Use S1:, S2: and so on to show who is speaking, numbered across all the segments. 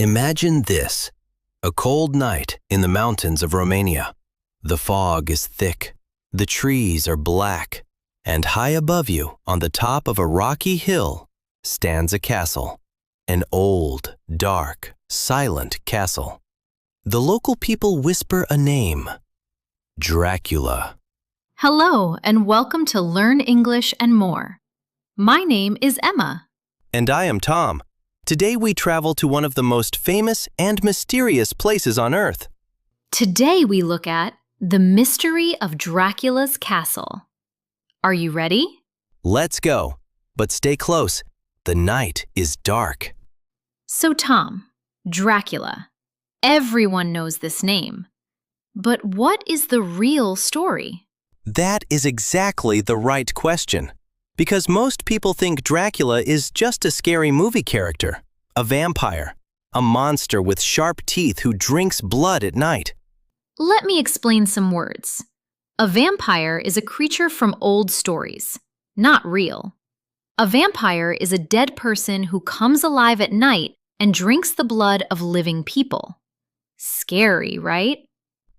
S1: Imagine this, a cold night in the mountains of Romania. The fog is thick, the trees are black, and high above you, on the top of a rocky hill, stands a castle. An old, dark, silent castle. The local people whisper a name, Dracula.
S2: Hello, and welcome to Learn English and More. My name is Emma.
S1: And I am Tom. Today we travel to one of the most famous and mysterious places on Earth.
S2: Today we look at the mystery of Dracula's castle. Are you ready?
S1: Let's go, but stay close. The night is dark.
S2: So Tom, Dracula. Everyone knows this name. But what is the real story?
S1: That is exactly the right question. Because most people think Dracula is just a scary movie character, a vampire, a monster with sharp teeth who drinks blood at night.
S2: Let me explain some words. A vampire is a creature from old stories, not real. A vampire is a dead person who comes alive at night and drinks the blood of living people. Scary, right?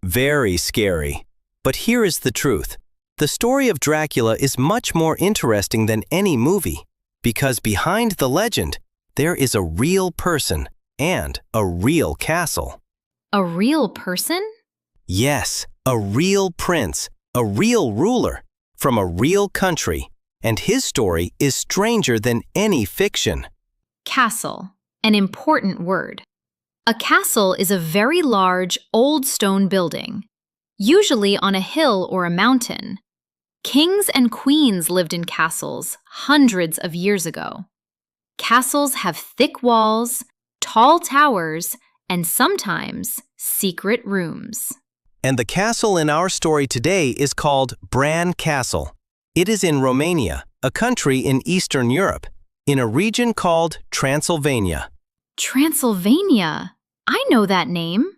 S1: Very scary. But here is the truth. The story of Dracula is much more interesting than any movie, because behind the legend, there is a real person and a real castle.
S2: A real person?
S1: Yes, a real prince, a real ruler, from a real country, and his story is stranger than any fiction.
S2: Castle, an important word. A castle is a very large, old stone building, usually on a hill or a mountain. Kings and queens lived in castles hundreds of years ago. Castles have thick walls, tall towers, and sometimes secret rooms.
S1: And the castle in our story today is called Bran Castle. It is in Romania, a country in Eastern Europe, in a region called Transylvania.
S2: Transylvania? I know that name.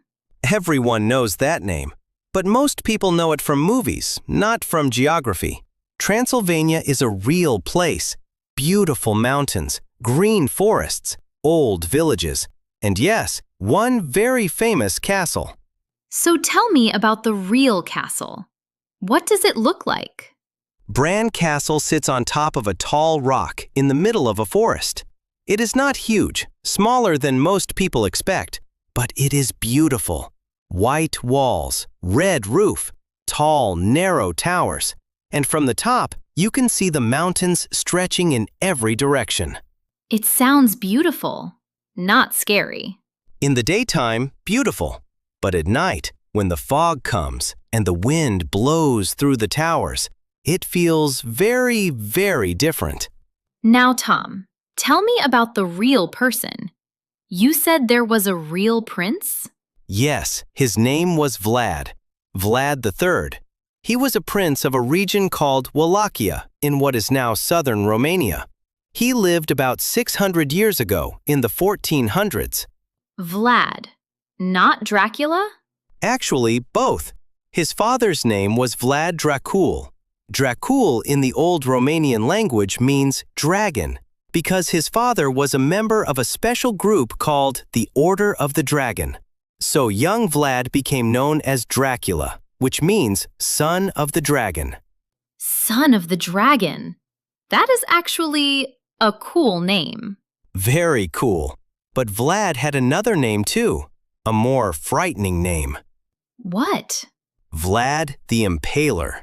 S1: Everyone knows that name. But most people know it from movies, not from geography. Transylvania is a real place. Beautiful mountains, green forests, old villages, and yes, one very famous castle.
S2: So tell me about the real castle. What does it look like?
S1: Bran Castle sits on top of a tall rock in the middle of a forest. It is not huge, smaller than most people expect, but it is beautiful. White walls, red roof, tall, narrow towers, and from the top, you can see the mountains stretching in every direction.
S2: It sounds beautiful, not scary.
S1: In the daytime, beautiful, but at night, when the fog comes and the wind blows through the towers, it feels very, very different.
S2: Now, Tom, tell me about the real person. You said there was a real prince?
S1: Yes, his name was Vlad III. He was a prince of a region called Wallachia in what is now southern Romania. He lived about 600 years ago in the 1400s.
S2: Vlad, not Dracula?
S1: Actually, both. His father's name was Vlad Dracul. Dracul in the old Romanian language means dragon, because his father was a member of a special group called the Order of the Dragon. So young Vlad became known as Dracula, which means son of the dragon.
S2: Son of the dragon. That is actually a cool name.
S1: Very cool. But Vlad had another name too, a more frightening name.
S2: What?
S1: Vlad the Impaler.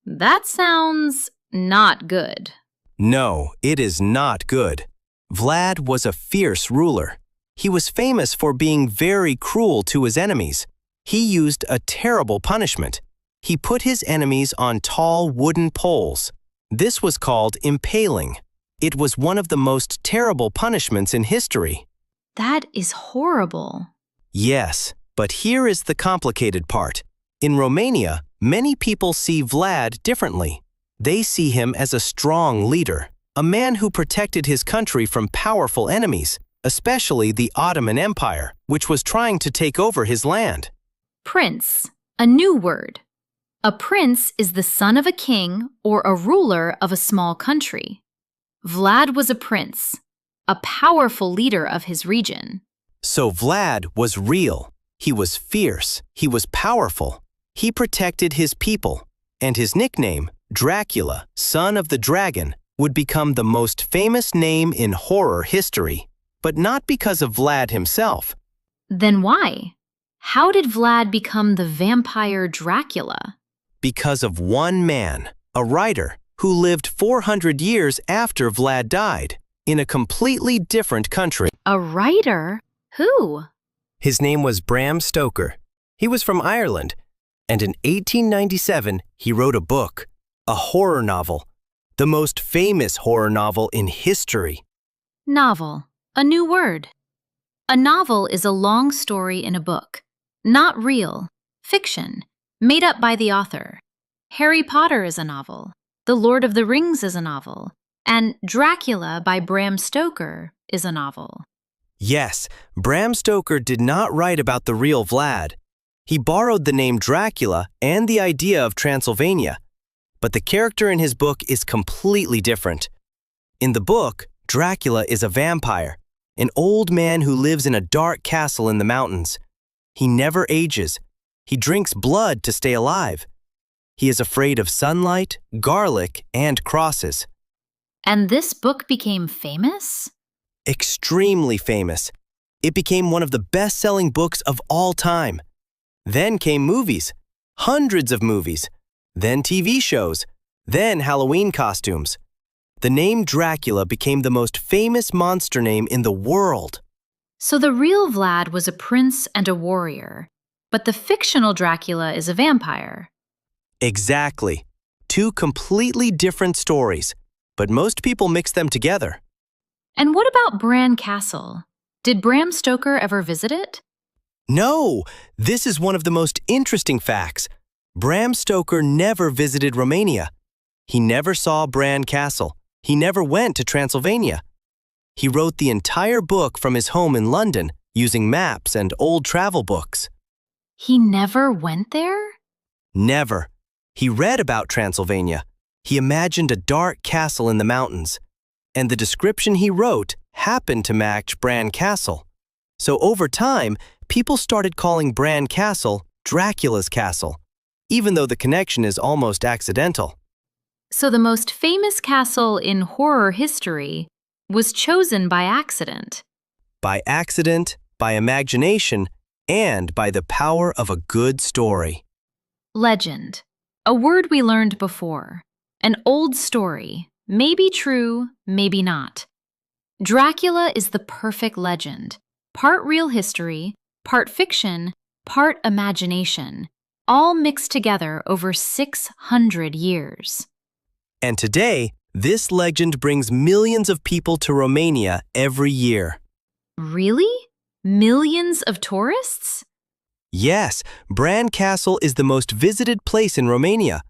S2: That sounds not good.
S1: No, it is not good. Vlad was a fierce ruler. He was famous for being very cruel to his enemies. He used a terrible punishment. He put his enemies on tall wooden poles. This was called impaling. It was one of the most terrible punishments in history.
S2: That is horrible.
S1: Yes, but here is the complicated part. In Romania, many people see Vlad differently. They see him as a strong leader, a man who protected his country from powerful enemies, especially the Ottoman Empire, which was trying to take over his land.
S2: Prince, a new word. A prince is the son of a king or a ruler of a small country. Vlad was a prince, a powerful leader of his region.
S1: So Vlad was real. He was fierce. He was powerful. He protected his people. And his nickname, Dracula, son of the dragon, would become the most famous name in horror history. But not because of Vlad himself.
S2: Then why? How did Vlad become the vampire Dracula?
S1: Because of one man, a writer, who lived 400 years after Vlad died, in a completely different country.
S2: A writer? Who?
S1: His name was Bram Stoker. He was from Ireland, and in 1897 he wrote a book, a horror novel, the most famous horror novel in history.
S2: Novel. A new word. A novel is a long story in a book. Not real. Fiction. Made up by the author. Harry Potter is a novel. The Lord of the Rings is a novel. And Dracula by Bram Stoker is a novel.
S1: Yes, Bram Stoker did not write about the real Vlad. He borrowed the name Dracula and the idea of Transylvania. But the character in his book is completely different. In the book, Dracula is a vampire, an old man who lives in a dark castle in the mountains. He never ages. He drinks blood to stay alive. He is afraid of sunlight, garlic, and crosses.
S2: And this book became famous?
S1: Extremely famous. It became one of the best-selling books of all time. Then came movies, hundreds of movies, then TV shows, then Halloween costumes. The name Dracula became the most famous monster name in the world.
S2: So the real Vlad was a prince and a warrior, but the fictional Dracula is a vampire.
S1: Exactly. Two completely different stories, but most people mix them together.
S2: And what about Bran Castle? Did Bram Stoker ever visit it?
S1: No, this is one of the most interesting facts. Bram Stoker never visited Romania. He never saw Bran Castle. He never went to Transylvania. He wrote the entire book from his home in London using maps and old travel books.
S2: He never went there?
S1: Never. He read about Transylvania. He imagined a dark castle in the mountains. And the description he wrote happened to match Bran Castle. So over time, people started calling Bran Castle Dracula's castle, even though the connection is almost accidental.
S2: So the most famous castle in horror history was chosen by accident.
S1: By accident, by imagination, and by the power of a good story.
S2: Legend. A word we learned before. An old story. Maybe true, maybe not. Dracula is the perfect legend. Part real history, part fiction, part imagination. All mixed together over 600 years.
S1: And today, this legend brings millions of people to Romania every year.
S2: Really? Millions of tourists?
S1: Yes, Bran Castle is the most visited place in Romania.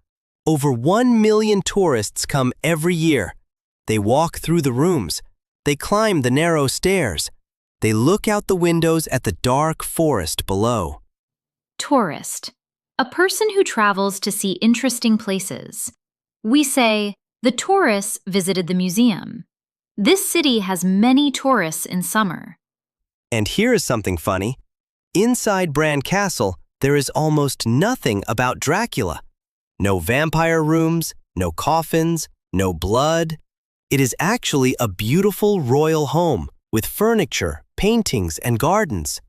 S1: Over 1 million tourists come every year. They walk through the rooms. They climb the narrow stairs. They look out the windows at the dark forest below.
S2: Tourist. A person who travels to see interesting places. We say, the tourists visited the museum. This city has many tourists in summer.
S1: And here is something funny. Inside Bran Castle, there is almost nothing about Dracula. No vampire rooms, no coffins, no blood. It is actually a beautiful royal home with furniture, paintings, and gardens.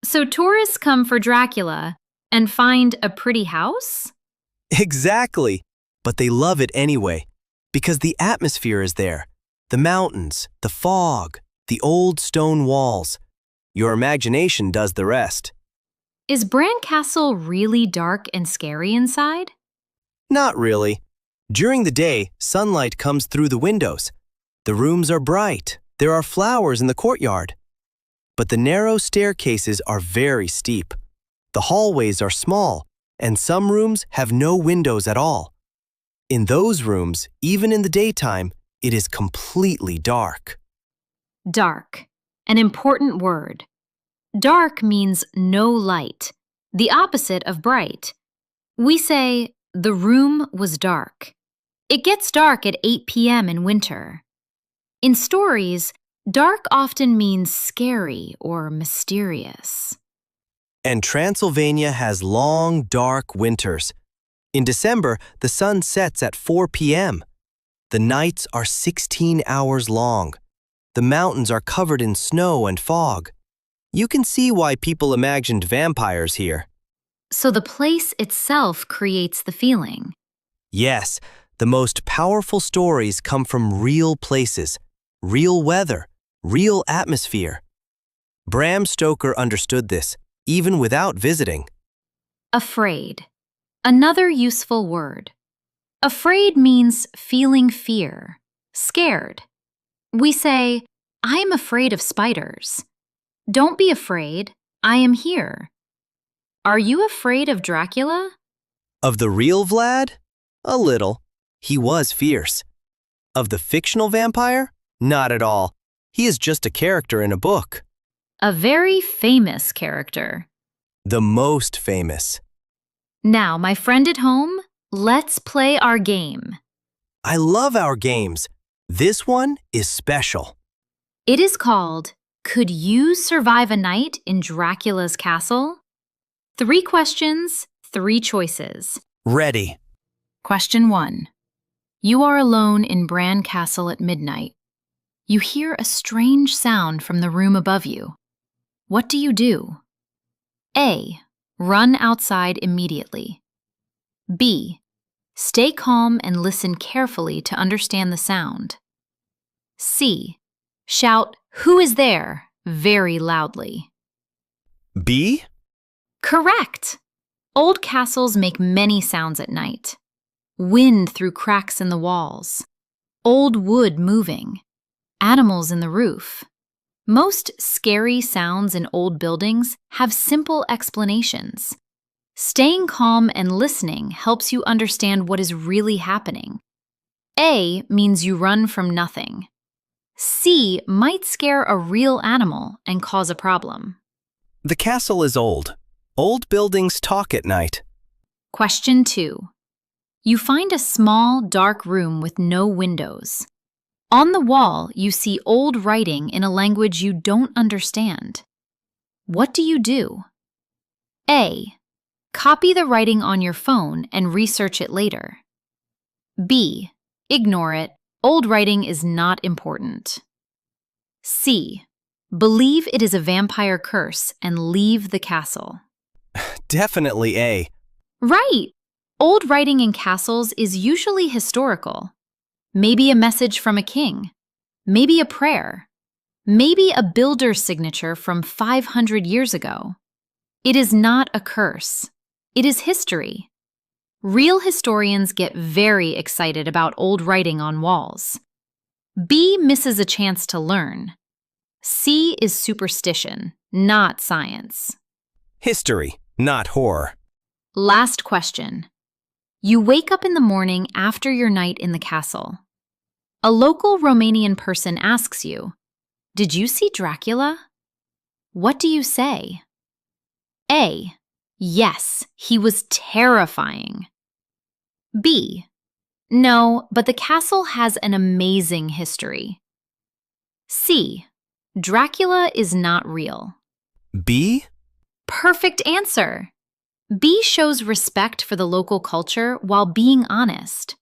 S2: So tourists come for Dracula and find a pretty house?
S1: Exactly. But they love it anyway, because the atmosphere is there. The mountains, the fog, the old stone walls. Your imagination does the rest.
S2: Is Bran Castle really dark and scary inside?
S1: Not really. During the day, sunlight comes through the windows. The rooms are bright. There are flowers in the courtyard. But the narrow staircases are very steep. The hallways are small, and some rooms have no windows at all. In those rooms, even in the daytime, it is completely dark.
S2: Dark. An important word. Dark means no light, the opposite of bright. We say, the room was dark. It gets dark at 8 p.m. in winter. In stories, Dark often means scary or mysterious.
S1: And Transylvania has long, dark winters. In December, the sun sets at 4 p.m. The nights are 16 hours long. The mountains are covered in snow and fog. You can see why people imagined vampires here.
S2: So the place itself creates the feeling.
S1: Yes, the most powerful stories come from real places, real weather, real atmosphere. Bram Stoker understood this, even without visiting.
S2: Afraid. Another useful word. Afraid means feeling fear, scared. We say, I'm afraid of spiders. Don't be afraid, I am here. Are you afraid of Dracula?
S1: Of the real Vlad? A little. He was fierce. Of the fictional vampire? Not at all. He is just a character in a book.
S2: A very famous character.
S1: The most famous.
S2: Now, my friend at home, let's play our game.
S1: I love our games. This one is special.
S2: It is called, Could You Survive a Night in Dracula's Castle? 3 questions, 3 choices.
S1: Ready.
S2: Question 1. You are alone in Bran Castle at midnight. You hear a strange sound from the room above you. What do you do? A. Run outside immediately. B. Stay calm and listen carefully to understand the sound. C. Shout, "Who is there?" very loudly.
S1: B?
S2: Correct! Old castles make many sounds at night. Wind through cracks in the walls, old wood moving, animals in the roof. Most scary sounds in old buildings have simple explanations. Staying calm and listening helps you understand what is really happening. A means you run from nothing. C might scare a real animal and cause a problem.
S1: The castle is old. Old buildings talk at night.
S2: Question 2. You find a small, dark room with no windows. On the wall, you see old writing in a language you don't understand. What do you do? A. Copy the writing on your phone and research it later. B. Ignore it. Old writing is not important. C. Believe it is a vampire curse and leave the castle.
S1: Definitely A.
S2: Right! Old writing in castles is usually historical. Maybe a message from a king. Maybe a prayer. Maybe a builder's signature from 500 years ago. It is not a curse. It is history. Real historians get very excited about old writing on walls. B misses a chance to learn. C is superstition, not science.
S1: History, not horror.
S2: Last question. You wake up in the morning after your night in the castle. A local Romanian person asks you, "Did you see Dracula?" What do you say? A. Yes, he was terrifying. B. No, but the castle has an amazing history. C. Dracula is not real.
S1: B?
S2: Perfect answer. B shows respect for the local culture while being honest.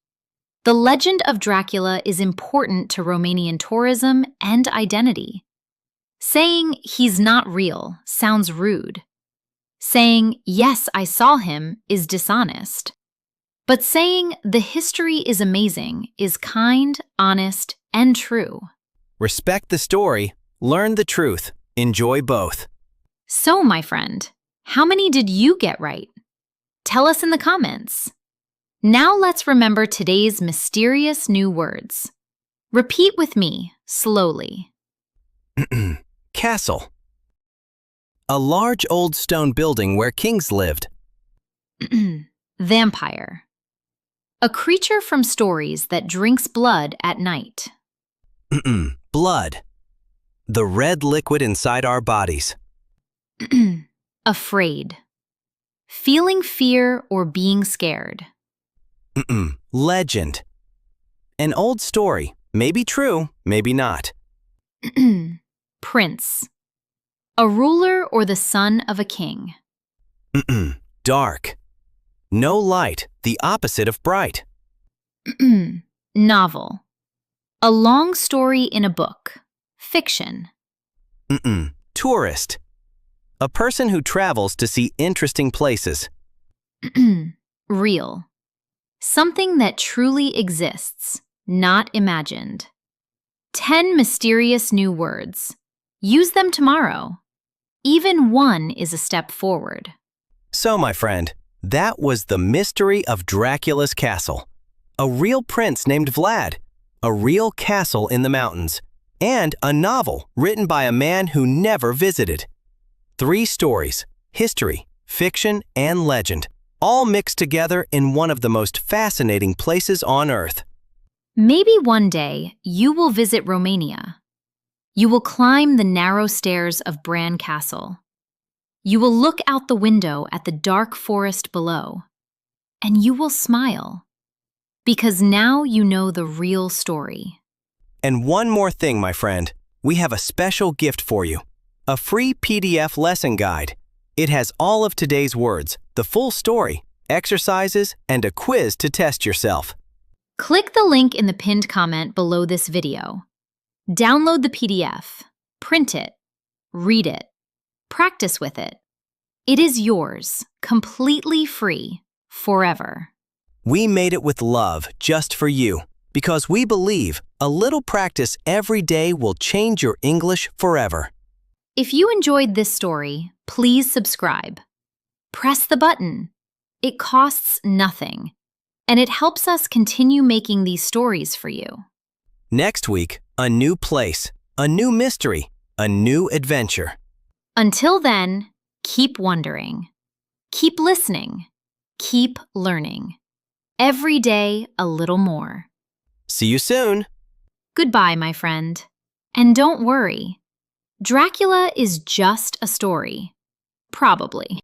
S2: The legend of Dracula is important to Romanian tourism and identity. Saying he's not real sounds rude. Saying, yes, I saw him is dishonest. But saying the history is amazing is kind, honest, and true.
S1: Respect the story, learn the truth, enjoy both.
S2: So, my friend, how many did you get right? Tell us in the comments. Now let's remember today's mysterious new words. Repeat with me, slowly.
S1: Castle. A large old stone building where kings lived.
S2: Vampire. A creature from stories that drinks blood at night.
S1: Blood. The red liquid inside our bodies.
S2: Afraid. Feeling fear or being scared.
S1: Legend. An old story, maybe true, maybe not.
S2: Prince. A ruler or the son of a king.
S1: Dark. No light, the opposite of bright.
S2: Novel. A long story in a book. Fiction.
S1: Tourist. A person who travels to see interesting places.
S2: Real. Something that truly exists, not imagined. 10 mysterious new words. Use them tomorrow. Even one is a step forward.
S1: So, my friend, that was the mystery of Dracula's castle. A real prince named Vlad, a real castle in the mountains, and a novel written by a man who never visited. 3 stories, history, fiction, and legend, all mixed together in one of the most fascinating places on Earth.
S2: Maybe one day you will visit Romania. You will climb the narrow stairs of Bran Castle. You will look out the window at the dark forest below, and you will smile, because now you know the real story.
S1: And one more thing, my friend, we have a special gift for you. A free PDF lesson guide. It has all of today's words, the full story, exercises, and a quiz to test yourself.
S2: Click the link in the pinned comment below this video. Download the PDF, print it, read it, practice with it. It is yours, completely free, forever.
S1: We made it with love just for you, because we believe a little practice every day will change your English forever.
S2: If you enjoyed this story, please subscribe. Press the button. It costs nothing, and it helps us continue making these stories for you.
S1: Next week, a new place, a new mystery, a new adventure.
S2: Until then, keep wondering, keep listening, keep learning. Every day, a little more.
S1: See you soon.
S2: Goodbye, my friend. And don't worry. Dracula is just a story. Probably.